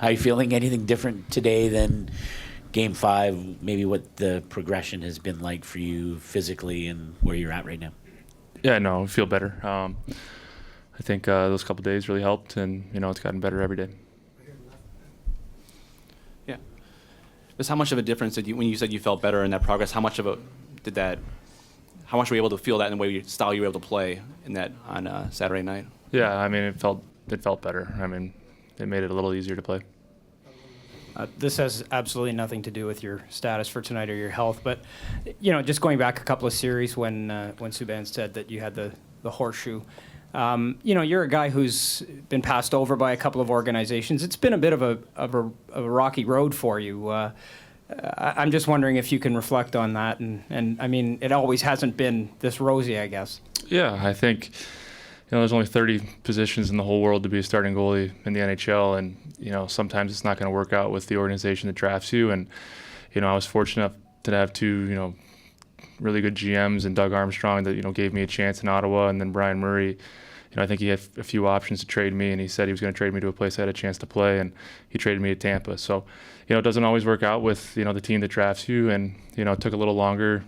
How are you feeling? Anything different today than Game 5? Maybe what the progression has been like for you physically and where you're at right now? Yeah, no, I feel better. I think those couple days really helped, and it's gotten better every day. Yeah. Just how much of a difference did you, when you said you felt better in that progress, how much were you able to feel that in the way style you were able to play in that on Saturday night? Yeah, I mean, it felt better. I mean, it made it a little easier to play. This has absolutely nothing to do with your status for tonight or your health, but just going back a couple of series when Subban said that you had the horseshoe. You're a guy who's been passed over by a couple of organizations. It's been a bit of a rocky road for you. I'm just wondering if you can reflect on that, and I mean, it always hasn't been this rosy, I guess. Yeah, I think there's only 30 positions in the whole world to be a starting goalie in the NHL, and sometimes it's not going to work out with the organization that drafts you. And I was fortunate enough to have two really good GMs, and Doug Armstrong that gave me a chance in Ottawa, and then Brian Murray. I think he had a few options to trade me, and he said he was going to trade me to a place I had a chance to play, and he traded me to Tampa. So it doesn't always work out with the team that drafts you, and it took a little longer,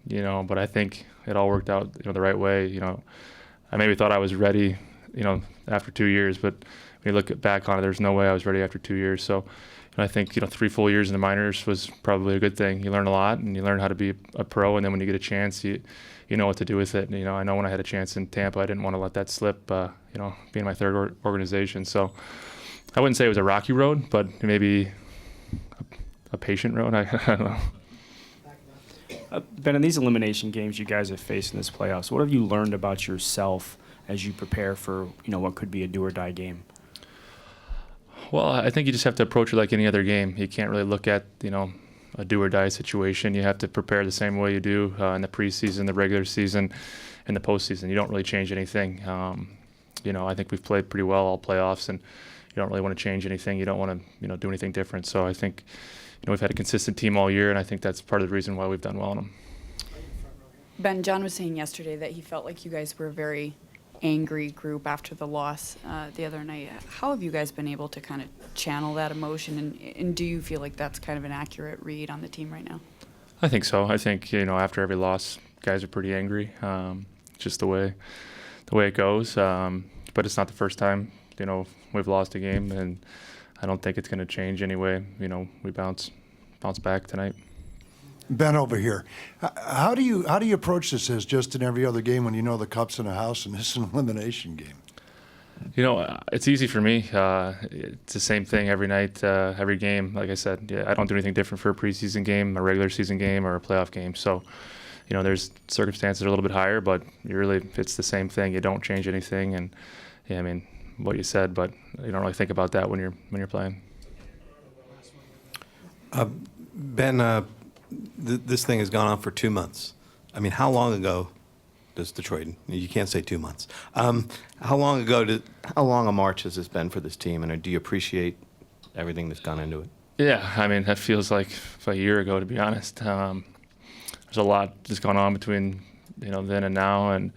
but I think it all worked out the right way. I maybe thought I was ready, after 2 years, but when you look back on it, there's no way I was ready after 2 years. So I think 3 full years in the minors was probably a good thing. You learn a lot, and you learn how to be a pro, and then when you get a chance, you know what to do with it. And, I know when I had a chance in Tampa, I didn't want to let that slip, being my third organization. So I wouldn't say it was a rocky road, but maybe a patient road. I don't know. Ben, in these elimination games you guys have faced in this playoffs, what have you learned about yourself as you prepare for what could be a do-or-die game? Well, I think you just have to approach it like any other game. You can't really look at a do-or-die situation. You have to prepare the same way you do in the preseason, the regular season, and the postseason. You don't really change anything. I think we've played pretty well all playoffs, and you don't really want to change anything. You don't want to do anything different. So I think we've had a consistent team all year, and I think that's part of the reason why we've done well in them. Ben, John was saying yesterday that he felt like you guys were a very angry group after the loss the other night. How have you guys been able to kind of channel that emotion, and do you feel like that's kind of an accurate read on the team right now? I think so. I think after every loss, guys are pretty angry. Just the way it goes. But it's not the first time we've lost a game, and I don't think it's going to change anyway. We bounce back tonight. Ben over here. How do you approach this as just in every other game when the cup's in the house and this is an elimination game? It's easy for me. It's the same thing every night, every game. Like I said, I don't do anything different for a preseason game, a regular season game, or a playoff game. So, there's circumstances are a little bit higher, but it's the same thing. You don't change anything, and I mean what you said, but you don't really think about that when you're playing. Ben, this thing has gone on for 2 months. I mean, how long ago does Detroit? You can't say 2 months. How long a march has this been for this team, and do you appreciate everything that's gone into it? Yeah, I mean, that feels like a year ago, to be honest. There's a lot just gone on between then and now, and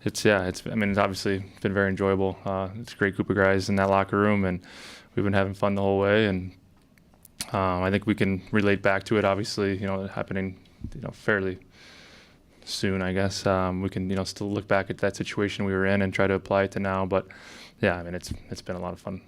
it's obviously been very enjoyable. It's a great group of guys in that locker room, and we've been having fun the whole way, and I think we can relate back to it, obviously, happening, fairly soon, I guess. We can, still look back at that situation we were in and try to apply it to now. But, yeah, I mean, it's been a lot of fun.